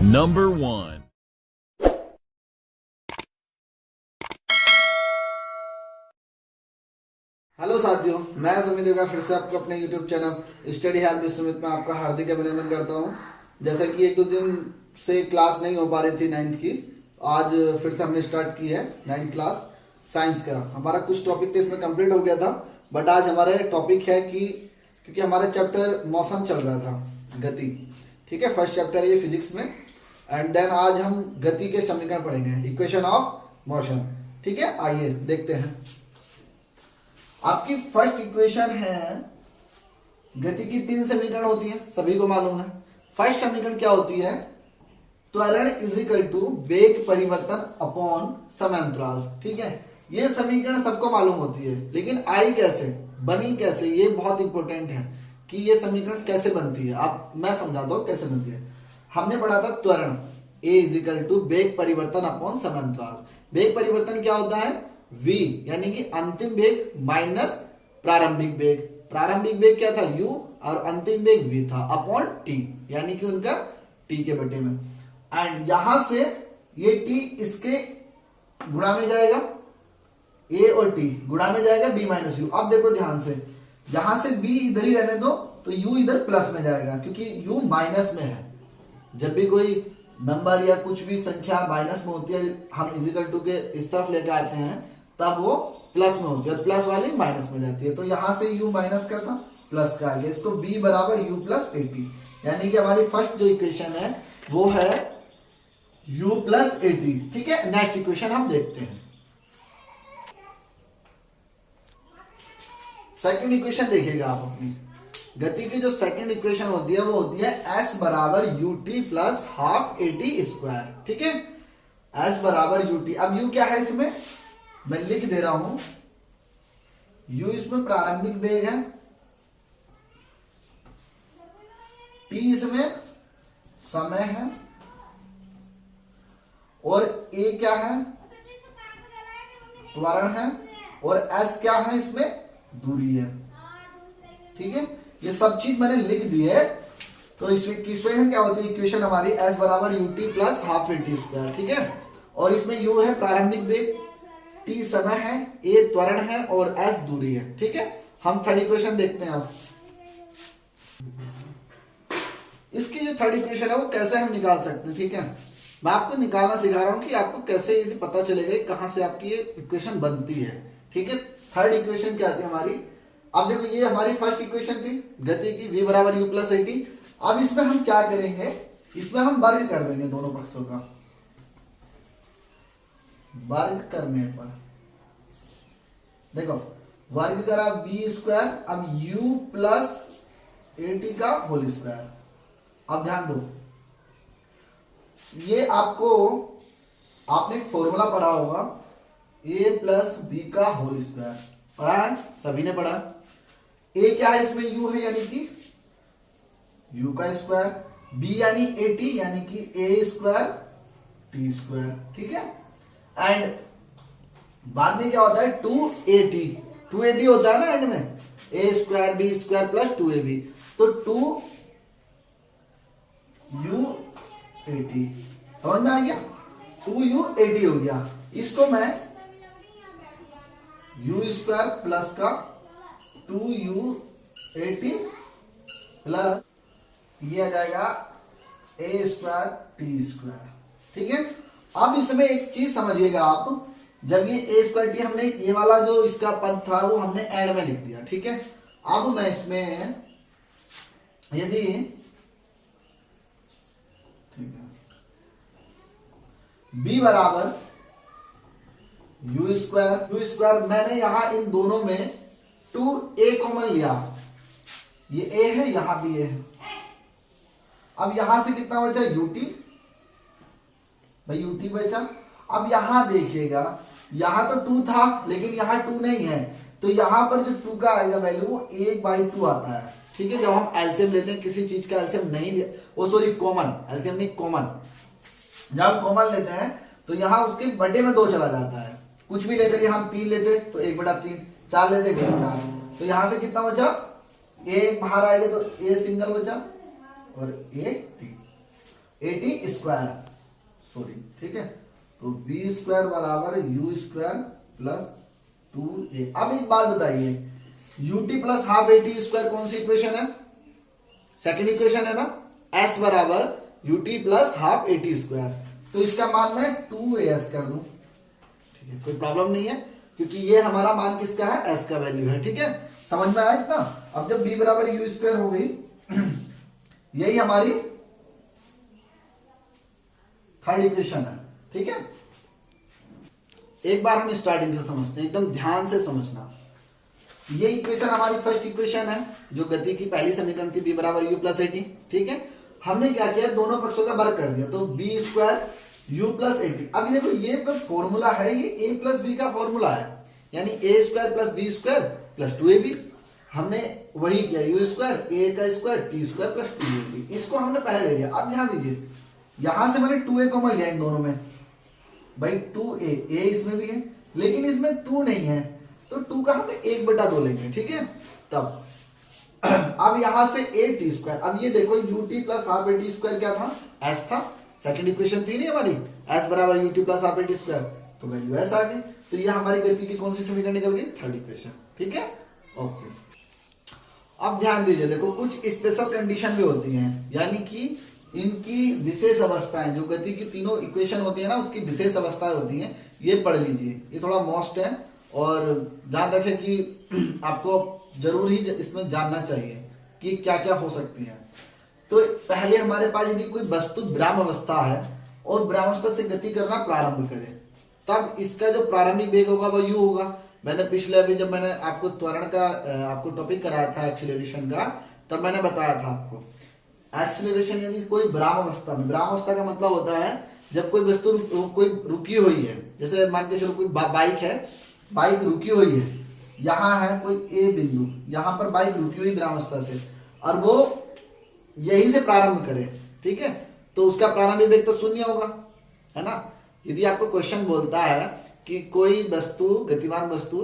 Number 1. Hello साथियों, मैं सुमित देवगा फिर से आपको अपने YouTube channel study help with Sumit में आपका हार्दिक अभिनंदन करता हूं। जैसा कि एक दो दिन से क्लास नहीं हो पा रही थी 9th की, आज फिर से हमने स्टार्ट की है 9th क्लास साइंस का। हमारा कुछ टॉपिक तो इसमें कंप्लीट हो गया था, बट आज हमारे टॉपिक है कि क्योंकि हमारा चैप्टर मोशन चल रहा था, गति। ठीक है, फर्स्ट चैप्टर है ये फिजिक्स में। एंड देन आज हम गति के समीकरण पढ़ेंगे, इक्वेशन ऑफ मोशन। ठीक है, आइए देखते हैं। आपकी फर्स्ट इक्वेशन है, गति की 3 समीकरण होती है, सभी को मालूम है। फर्स्ट समीकरण क्या होती है? त्वरण इज इक्वल टू वेग परिवर्तन अपॉन समयांतराल। ठीक है, ये समीकरण सबको मालूम होती है, लेकिन आई कैसे बनी, कैसे, ये बहुत इंपॉर्टेंट है कि ये समीकरण कैसे बनती है। मैं समझाता हूं कैसे बनती है। हमने पढ़ा था त्वरण ए इज इक्वल टू वेग परिवर्तन अपॉन समयांतराल। वेग परिवर्तन क्या होता है? v यानी कि अंतिम वेग माइनस प्रारंभिक वेग। प्रारंभिक वेग क्या था? u और अंतिम वेग v था, अपॉन t यानी कि उनका t के बटे में। एंड यहां से ये t इसके गुणा में जाएगा, a और t गुणा में जाएगा b माइनस u। अब देखो ध्यान से, यहां से b इधर ही रहने दो तो u इधर प्लस में जाएगा, क्योंकि u माइनस में है। जब भी कोई नंबर या कुछ भी संख्या माइनस में होती है, हम इजिकल टू के इस तरफ लेकर आते हैं, तब वो प्लस में होती है, और प्लस वाली माइनस में जाती है। तो यहां से u माइनस का था, प्लस का आ गया। इसको b बराबर u प्लस 80, यानी कि हमारी फर्स्ट जो इक्वेशन है वो है u प्लस 80। ठीक है, नेक्स्ट इक्वेशन हम देखते हैं। सेकंड इक्वेशन देखिएगा आप अपनी गति की जो सेकंड इक्वेशन होती है वो होती है s बराबर ut plus half at square. ठीक है, s बराबर ut। अब u क्या है इसमें, मैं लिख दे रहा हूं। u इसमें प्रारंभिक वेग है, t इसमें समय है, और a क्या है? त्वरण है, और s क्या है? इसमें दूरी है। ठीक है, ये सब चीज मैंने लिख दी है। तो इक्वेशन क्या होती है? इक्वेशन हमारी s बराबर ut plus half at square. ठीक है, और इसमें u है प्रारंभिक वेग, t समय है, a त्वरण है, और s दूरी है। ठीक है, हम थर्ड इक्वेशन देखते हैं। अब इसकी जो थर्ड इक्वेशन है वो कैसे हम निकाल सकते हैं। ठीक है, मैं आपको निकालना सिखा रहा हूं कि आपको कैसे इसे पता चलेगा कहां से आपकी ये इक्वेशन बनती है। ठीक है, थर्ड इक्वेशन क्या आती है हमारी? अब देखो, ये हमारी फर्स्ट इक्वेशन थी गति की, v बराबर u प्लस 80। अब इसमें हम क्या करेंगे? इसमें हम वर्ग कर देंगे दोनों पक्षों का। वर्ग करने पर देखो, वर्ग करा v स्क्वायर, अब u प्लस 80 का होल स्क्वायर। अब ध्यान दो, ये आपने एक फॉर्मूला पढ़ा होगा, a प्लस बी का होल स्क्वायर। पढ़ा है, सभी ने पढ़ा। a क्या है? इसमें u है, यानी कि u का स्क्वायर, b यानी 80 यानी कि a स्क्वायर t स्क्वायर। ठीक है, एंड बाद में क्या होता है? 280 होता है ना एंड में, a square b square plus 2ab, तो 2u80 समझ में आ गया? 2u80 हो गया। इसको मैं u स्क्वायर प्लस का 2u80 प्लस ये आ जाएगा a स्क्वायर t स्क्वायर। ठीक है, अब इसमें एक चीज समझिएगा आप, जब ये a स्क्वायर t, हमने ये वाला जो इसका पद था वो हमने एंड में लिख दिया। ठीक है, अब मैं इसमें यदि b बराबर u स्क्वायर, मैंने यहां इन दोनों में 2a कॉमन लिया, ये a है, यहां भी a है। अब यहां से कितना बचा? ut, भाई ut बचा। अब यहां देखिएगा, यहां तो 2 था, लेकिन यहां 2 नहीं है, तो यहां पर जो 2 का आएगा वैल्यू वो 1/2 आता है। ठीक है, जब हम एलसीएम लेते हैं, किसी चीज का एलसीएम नहीं ले, वो सॉरी कॉमन, एलसीएम नहीं कॉमन, जब हम कॉमन लेते हैं तो यहां उसके बटे में 2 चला जाता है। कुछ भी लेकर हम 3 लेते तो 1/3, 4 लेते 4, तो यहां से कितना बचा? a बाहर आएगा तो a सिंगल बचा और a t। 80 स्क्वायर, सॉरी, ठीक है। तो बी स्क्वायर बराबर यू स्क्वायर प्लस 2a। अब एक बात बताइए, ut प्लस हाफ 80 स्क्वायर कौन सी इक्वेशन है? सेकंड इक्वेशन है ना। s बराबर ut प्लस हाफ 80 स्क्वायर, तो इसका मान मैं 2as कर दूं, ठीक है, कोई प्रॉब्लम नहीं है, क्योंकि ये हमारा मान किसका है? s का वैल्यू है, ठीक है। समझ में आया इतना? अब जब b बराबर यू स्क्वायर हो गई, यही हमारी थर्ड इक्वेशन है, ठीक है। एक बार हम स्टार्टिंग से समझते हैं, एकदम ध्यान से समझना। ये इक्वेशन हमारी फर्स्ट इक्वेशन है, जो गति की पहली समीकरण थी, b बराबर यू प्लस 80, ठीक है। हमने क्या किया, दोनों पक्षों का वर्ग कर दिया, तो बी स्क्वायर यू प्लस 80। अब देखो ये फॉर्मूला है, ये a प्लस बी का फॉर्मूला है, यानी a square plus B square plus 2ab। हमने वही किया, यू स्क्वायर a का square T square plus 2ab, इसको हमने पहले ले लिया। अब ध्यान दीजिए, यहां से मैंने 2a को मैं लिया इन दोनों में, भाई 2a इसमें भी है, लेकिन इसमें 2 नहीं है, तो 2 का हमने 1/2 लेंगे, ठीक है। तब अब यहां से a टी स्क्वायर, अब ये देखो ut plus half a T square क्या था? s था, सेकंड इक्वेशन थी नहीं हमारी, s बराबर ut plus half a T square, तो वैल्यू s आ गई। तो ये हमारी गति की कौन सी समीकरण निकल गई? थर्ड इक्वेशन, ठीक है, ओके। अब ध्यान दीजिए, देखो कुछ स्पेशल कंडीशन भी होती हैं, यानी कि इनकी विशेष अवस्थाएं, जो गति की तीनों इक्वेशन होती है ना, उसकी विशेष अवस्थाएं होती हैं, ये पढ़ लीजिए, ये थोड़ा मोस्ट है, और ध्यान रखें कि आपको जरूर ही इसमें जानना चाहिए कि क्या क्या हो सकती है। तो पहले हमारे पास यदि कोई वस्तु विराम अवस्था है और विराम अवस्था से गति करना प्रारंभ करे, तब इसका जो प्रारंभिक वेग होगा वह u होगा। मैंने पिछले अभी जब मैंने आपको त्वरण का आपको टॉपिक कराया था एक्सीलरेशन का, तब मैंने बताया था आपको एक्सीलरेशन यदि कोई विराम अवस्था में, विराम अवस्था का मतलब होता है जब कोई वस्तु कोई रुकी हुई है, जैसे मान के चलो कोई बाइक है, बाइक रुकी हुई है, यहाँ है कोई ए बिंदु, यहाँ पर बाइक रुकी हुई विराम अवस्था से, और वो यहीं से प्रारंभ करे, ठीक है, तो उसका प्रारंभिक वेग तो 0 होगा, है ना। यदि आपको क्वेश्चन बोलता है कि कोई वस्तु, गतिमान वस्तु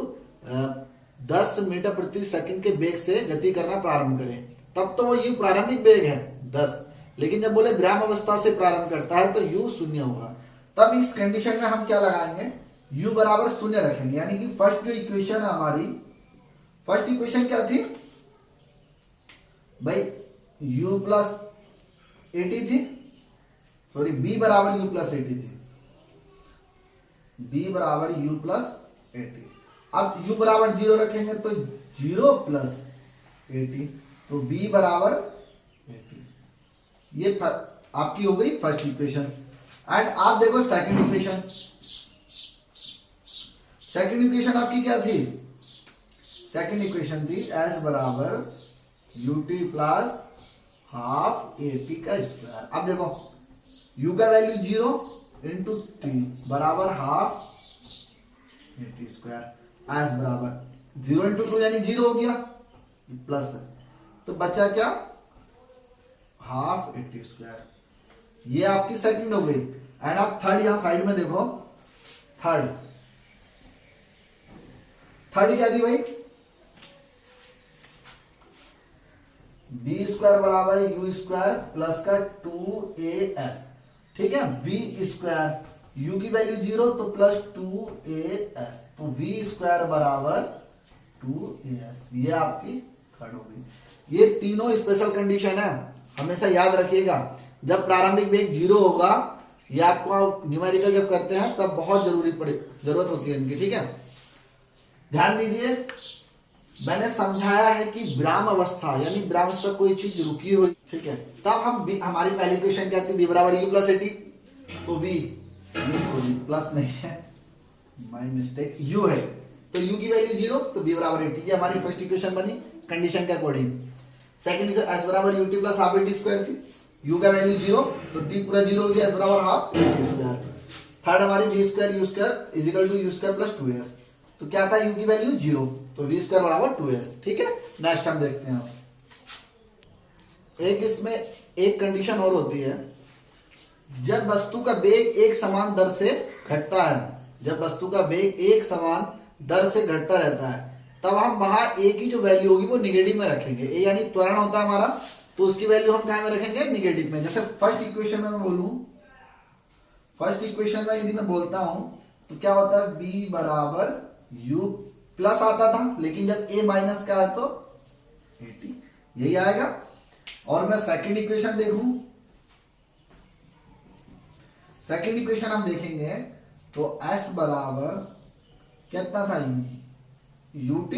10 मीटर प्रति सेकंड के वेग से गति करना प्रारंभ करे, तब तो वो u प्रारंभिक वेग है 10, लेकिन जब बोले विराम अवस्था से प्रारंभ करता है तो u 0 होगा। तब इस कंडीशन में हम क्या लगाएंगे, u बराबर 0 रखेंगे, यानी कि फर्स्ट जो इक्वेशन है हमारी, फर्स्ट इक्वेशन क्या थी भाई? u प्लस 80 थी, सॉरी b बराबर u प्लस 80 थी, b बराबर u प्लस 80। अब u बराबर 0 रखेंगे तो 0 प्लस 80, तो b बराबर 80। ये आपकी हो गई फर्स्ट इक्वेशन। एंड आप देखो सेकंड इक्वेशन, सेकंड इक्वेशन आपकी क्या थी? सेकंड इक्वेशन थी s बराबर ut प्लस हाफ at का स्क्वायर। अब देखो u का वैल्यू 0 इंटू टी बराबर हाफ at स्क्वायर, s बराबर 0 इंटू 2 यानी 0 हो गया, प्लस है, तो बचा क्या? Half at square. ये आपकी सेकंड हो गई। एंड आप थर्ड यहां साइड में देखो, थर्ड क्या थी भाई? बी स्क्वायर बराबर यू स्क्वायर प्लस का 2as, ठीक है। बी स्क्वायर, यू की वैल्यू 0 तो प्लस 2as, तो v स्क्वायर बराबर 2as। ये आपकी थर्ड हो गई। ये तीनों स्पेशल कंडीशन है, हमेशा याद रखिएगा। जब प्रारंभिक वेग 0 होगा, ये आपको न्यूमेरिकल जब करते हैं तब बहुत जरूरत होती है इनकी, ठीक है। ध्यान दीजिए, मैंने समझाया है कि विराम अवस्था, यानी विराम अवस्था कोई चीज रुकी हुई, ठीक है, तब हम हमारी पहली इक्वेशन क्या थी? b बराबर u प्लस 80, तो v प्लस नहीं है, माय मिस्टेक, u है, तो u की वैल्यू 0, तो b बराबर 80। ये हमारी फर्स्ट इक्वेशन बनी कंडीशन के अकॉर्डिंग। सेकंड इक्वेशन s बराबर ut plus half at square थी, u का वैल्यू 0, तो t पूरा 0 हो गया, s बराबर हाफ at स्क्वायर। थर्ड हमारी v square u square is equal to u square plus 2s, तो क्या था? u की वैल्यू 0, तो v स्क्वायर बराबर 2s, ठीक है। नेक्स्ट हम देखते हैं, एक इसमें एक कंडीशन और होती है, जब वस्तु का वेग एक समान दर से घटता है, जब वस्तु का वेग एक समान दर से घटता रहता है, तब हम वहां a की जो वैल्यू होगी वो निगेटिव में रखेंगे। a यानी त्वरण होता है हमारा, तो उसकी वैल्यू हम कहाँ में रखेंगे, निगेटिव में। जैसे फर्स्ट इक्वेशन में मैं बोलूं, फर्स्ट इक्वेशन में यदि मैं बोलता हूं तो क्या होता है, b बराबर u प्लस आता था, लेकिन जब a माइनस का है तो 80, यही आएगा। और मैं सेकंड इक्वेशन देखूं, सेकंड इक्वेशन हम देखेंगे तो s बराबर कितना था, ut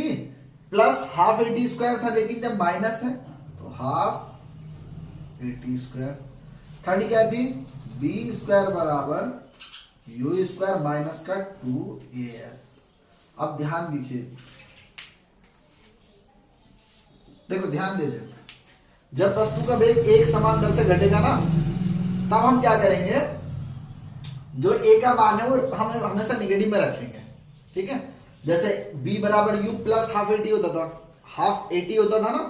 plus half eighty square था, लेकिन जब माइनस है तो हाफ एटी स्क्वायर। थर्ड क्या थी, बी स्क्वायर बराबर यू स्क्वायर माइनस का 2as। अब ध्यान दीजिए, देखो ध्यान दीजिए, जब वस्तु का वेग एक समान दर से घटेगा ना, तब हम क्या करेंगे, जो a का मान है वो हम हमेशा निगेटिव में रखेंगे, ठीक है। जैसे b बराबर u प्लस हाफ एटी होता था, हाफ 80 होता था ना,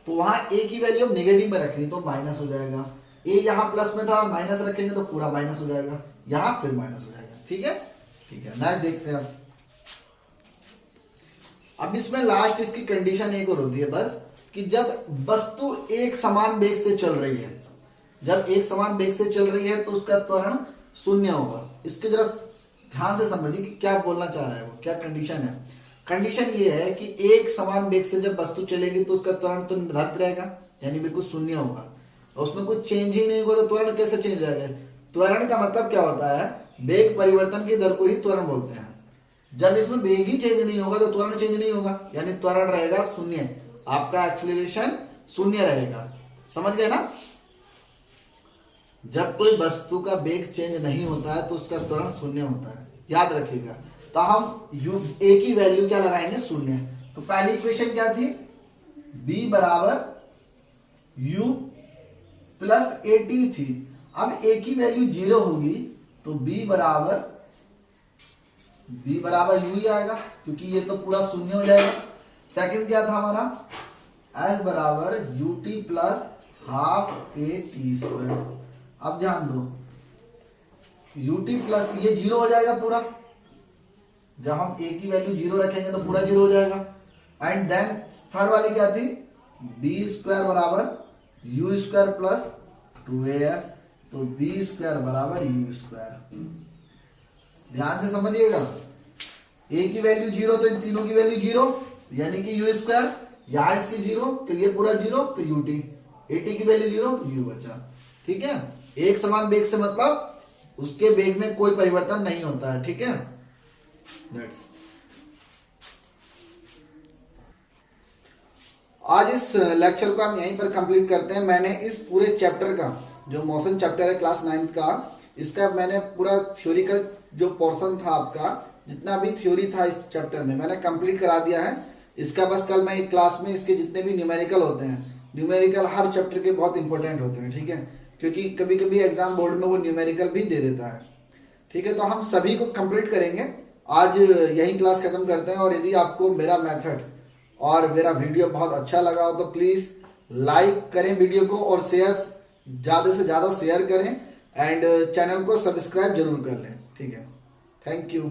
तो वहां a की वैल्यू हम निगेटिव में रखेंगे तो माइनस हो जाएगा। a यहाँ प्लस में था, माइनस रखेंगे तो पूरा माइनस हो जाएगा, यहाँ फिर माइनस हो जाएगा, ठीक है। ठीक है, नेक्स्ट देखते हैं। अब इसमें लास्ट इसकी कंडीशन एक और होती है बस, कि जब वस्तु एक समान वेग से चल रही है, जब एक समान वेग से चल रही है तो उसका त्वरण शून्य होगा। इसके जरा ध्यान से समझिए कि क्या बोलना चाह रहा है वो, क्या कंडीशन है। कंडीशन ये है कि एक समान वेग से जब वस्तु चलेगी तो उसका त्वरण तो निर्धारित रहेगा, यानी बिल्कुल शून्य होगा, और उसमें कुछ चेंज ही नहीं होगा, तो त्वरण कैसे चेंज हो जाएगा। त्वरण का मतलब क्या होता है, वेग परिवर्तन की दर को ही त्वरण बोलते हैं। जब इसमें वेग ही चेंज नहीं होगा तो त्वरण चेंज नहीं होगा, यानी त्वरण रहेगा शून्य, आपका एक्सीलरेशन शून्य रहेगा। समझ गए ना। जब कोई वस्तु का वेग चेंज नहीं होता है तो उसका त्वरण शून्य होता है, याद रखिएगा। तो हम a की वैल्यू क्या लगाएंगे, शून्य। तो पहली इक्वेशन क्या थी, b बराबर u प्लस 80 थी। अब a की वैल्यू 0 होगी तो b बराबर u ही आएगा, क्योंकि ये तो पूरा शून्य हो जाएगा। सेकंड क्या था हमारा, s बराबर ut plus half a T square. अब ध्यान दो, ut प्लस ये 0 हो जाएगा पूरा, जब हम a की वैल्यू 0 रखेंगे तो पूरा 0 हो जाएगा। एंड देन थर्ड वाली क्या थी, b स्क्वायर बराबर u स्क्वायर प्लस 2as, तो b स्क्वायर बराबर u स्क्वायर। ध्यान से समझिएगा, a की वैल्यू 0 तो इन तीनों की वैल्यू 0, यानी कि u स्क्वायर, यहाँ इसकी 0 तो ये पूरा 0, तो ut, 80 की वैल्यू 0 तो u बचा, ठीक है। एक समान वेग से मतलब उसके वेग में कोई परिवर्तन नहीं होता है, ठीक है। That's... आज इस लेक्चर को हम यहीं पर कंप्लीट करते हैं। मैंने इस पूरे चैप्टर का, जो मोशन चैप्टर है क्लास 9th का, इसका मैंने पूरा थ्योरिकल जो पोर्शन था आपका, जितना भी थ्योरी था इस चैप्टर में, मैंने कंप्लीट करा दिया है। इसका बस कल मैं एक क्लास में इसके जितने भी न्यूमेरिकल होते हैं, न्यूमेरिकल हर चैप्टर के बहुत इंपॉर्टेंट होते हैं, ठीक है, क्योंकि कभी कभी एग्जाम बोर्ड में वो न्यूमेरिकल भी दे देता है, ठीक है। तो हम सभी को कंप्लीट करेंगे। आज यही क्लास खत्म करते हैं। और यदि आपको मेरा मेथड और मेरा वीडियो बहुत अच्छा लगा हो तो प्लीज़ लाइक करें वीडियो को, और शेयर ज़्यादा से ज़्यादा शेयर करें, एंड चैनल को सब्सक्राइब जरूर कर लें, ठीक है। Thank you.